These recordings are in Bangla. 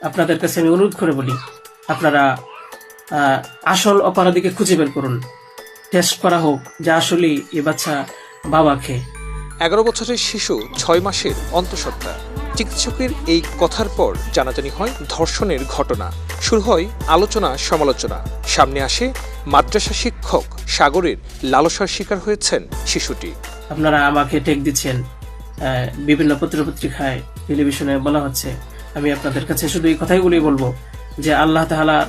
আপনাদের কাছে আমি অনুরোধ করে বলি, আপনারা আসল অপরাধীকে খুঁজে বের করুন, টেস্ট করা হোক যে আসলে এ বাচ্চা বাবাকে। 11 বছরের শিশু 6 মাসের অন্তঃসত্ত্বা। চিকিৎসকের এই কথার পর জানাজানি হয় ধর্ষণের ঘটনা। শুরু হয় আলোচনা সমালোচনা। সামনে আসে মাদ্রাসা শিক্ষক সাগরের লালসার শিকার হয়েছেন শিশুটি। আপনারা আমাকে টেক দিচ্ছেন, বিভিন্ন পত্রপত্রিকায় টেলিভিশনে বলা হচ্ছে। আমি আপনাদের কাছে শুধু এই কথাইগুলি বলবো যে আল্লাহ তাআলার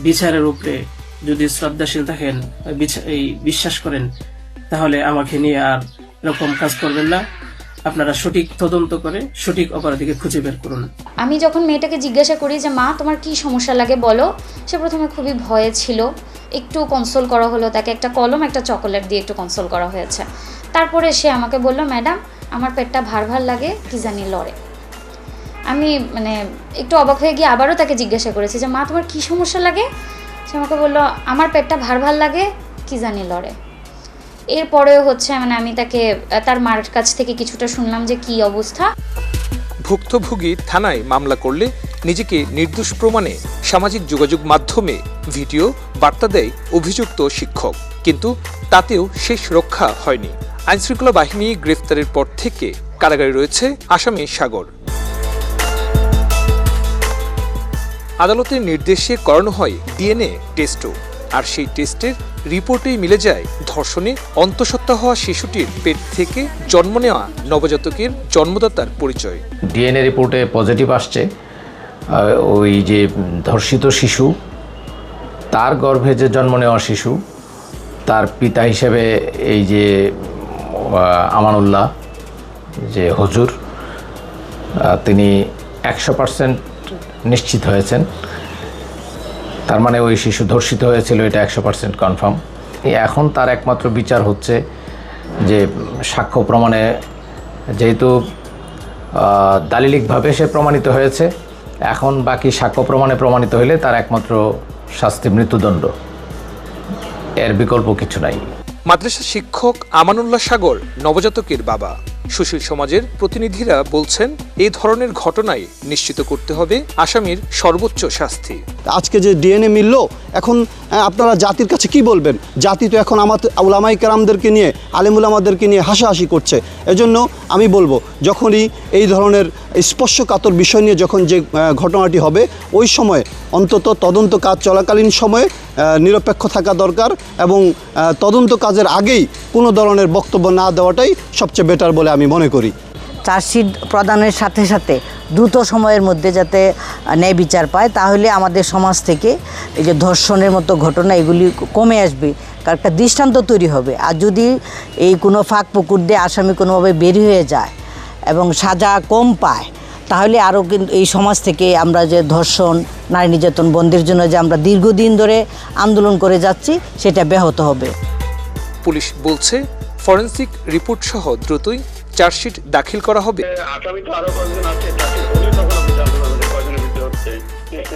বিচারের উপরে যদি শ্রদ্ধাশীল থাকেন, এই বিশ্বাস করেন, তাহলে আমাকে নিয়ে আর এরকম কাজ করবেন না। আপনারা সঠিক তদন্ত করে সঠিক অপরাধীকে খুঁজে বের করুন। আমি যখন মেয়েটাকে জিজ্ঞাসা করি যে মা তোমার কি সমস্যা লাগে বলো, সে প্রথমে খুবই ভয়ে ছিল। একটু কনসোল করা হলো, তাকে একটা কলম একটা চকোলেট দিয়ে একটু কনসোল করা হয়েছে। তারপরে সে আমাকে বলল, ম্যাডাম আমার পেটটা ভার ভার লাগে, কি জানি লড়ে। আমি একটু অবাক হয়ে গিয়ে আবারও তাকে জিজ্ঞাসা করেছি যে মা তোমার কি সমস্যা লাগে। সে আমাকে বলল আমার পেটটা ভার ভার লাগে, কি জানি লড়ে। এরপরেও আমি তাকে তার মার কাছ থেকে কিছুটা শুনলাম যে কি অবস্থা। ভুক্তভোগী থানায় মামলা করলে নিজেকে নির্দোষ প্রমাণে সামাজিক যোগাযোগ মাধ্যমে ভিডিও বার্তা দেয় অভিযুক্ত শিক্ষক, কিন্তু তাতেও শেষ রক্ষা হয়নি। আইনশৃঙ্খলা বাহিনী গ্রেফতারের পর থেকে কারাগারে রয়েছে আসামি সাগর। আদালতের নির্দেশে করানো হয় ডিএনএ টেস্টও, আর সেই টেস্টের রিপোর্টেই মিলে যায় ধর্ষণে অন্তঃসত্ত্বা হওয়া শিশুটির পেট থেকে জন্ম নেওয়া নবজাতকের জন্মদাতার পরিচয়। ডিএনএ রিপোর্টে পজিটিভ আসছে ওই যে ধর্ষিত শিশু, তার গর্ভে যে জন্ম নেওয়া শিশু, তার পিতা হিসেবে এই যে আমানুল্লাহ যে হুজুর, তিনি 100% নিশ্চিত হয়েছেন। তার মানে ওই শিশু ধর্ষিত হয়েছিল, এটা 100% কনফার্ম। এখন তার একমাত্র বিচার হচ্ছে যে সাক্ষ্য প্রমাণে, যেহেতু দালিলিকভাবে সে প্রমাণিত হয়েছে, এখন বাকি সাক্ষ্য প্রমাণে প্রমাণিত হলে তার একমাত্র শাস্তি মৃত্যুদণ্ড, এর বিকল্প কিছু নাই। মাদ্রাসা শিক্ষক আমানুল্লাহ সাগর নবজাতকের বাবা। সুশীল সমাজের প্রতিনিধিরা বলছেন এই ধরনের ঘটনায় নিশ্চিত করতে হবে আসামির সর্বোচ্চ শাস্তি। আজকে যে ডিএনএ মিলল, এখন আপনারা জাতির কাছে কি বলবেন? জাতি তো এখন আমাদের উলামায়ে কেরামদেরকে নিয়ে, আলেম উলামাদেরকে নিয়ে হাসাহাসি করছে। এজন্য আমি বলবো, যখনই এই ধরনের স্পর্শকাতর বিষয় নিয়ে যখন যে ঘটনাটি হবে, ওই সময়ে অন্তত তদন্ত কাজ চলাকালীন সময়ে নিরপেক্ষ থাকা দরকার, এবং তদন্ত কাজের আগেই কোনো ধরনের বক্তব্য না দেওয়াটাই সবচেয়ে বেটার বলে আমি মনে করি। চার্জশিট প্রদানের সাথে সাথে দ্রুত সময়ের মধ্যে যাতে ন্যায় বিচার পায়, তাহলে আমাদের সমাজ থেকে এই যে ধর্ষণের মতো ঘটনা এগুলি কমে আসবে, কারণ একটা দৃষ্টান্ত তৈরি হবে। আর যদি এই কোনো ফাঁক পুকুর দিয়ে আসামি কোনোভাবে বের হয়ে যায় এবং সাজা কম পায়, তাহলে আরও কিন্তু এই সমাজ থেকে আমরা যে ধর্ষণ, নারী নির্যাতন বন্ধের জন্য যে আমরা দীর্ঘদিন ধরে আন্দোলন করে যাচ্ছি, সেটা ব্যাহত হবে। পুলিশ বলছে ফরেনসিক রিপোর্ট সহ দ্রুতই চার্জশিট দাখিল করা হবে। আসামি তো আরো কয়েকজন আছে, চাকরি হলে তখন আপনি জানতে পারবেন যে কয়জনের ভিতরে হচ্ছে।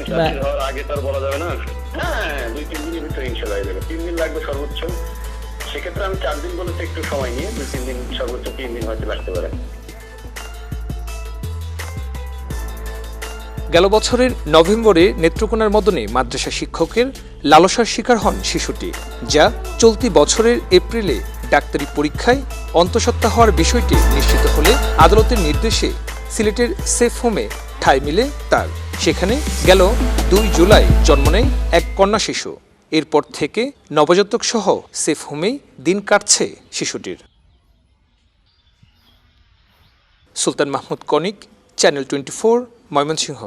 চাকরি হওয়ার আগে তো আর বলা যাবে না। হ্যাঁ, 2-3 দিনের ভিতরে ইনশাআল্লাহ হয়ে যাবে। 3 দিন লাগবে সর্বোচ্চ। সেক্ষেত্রে আমি 4 দিন বলেছি, একটু সময় নিয়ে 2-3 দিন, সর্বোচ্চ 3 দিন হয়তো লাগতে পারে। গেল বছরের নভেম্বরে নেত্রকোনার মদনে মাদ্রাসা শিক্ষকের লালসার শিকার হন শিশুটি, যা চলতি বছরের এপ্রিলে ডাক্তারি পরীক্ষায় অন্তঃসত্ত্বা হওয়ার বিষয়টি নিশ্চিত হলে আদালতের নির্দেশে সিলেটের সেফ হোমে ঠাঁই মিলে তার। সেখানে গেল 2 জুলাই জন্ম নেয় এক কন্যা শিশু। এরপর থেকে নবজাতক সহ সেফ হোমেই দিন কাটছে শিশুটির। সুলতান মাহমুদ কনিক, চ্যানেল 24, ময়মনসিংহ।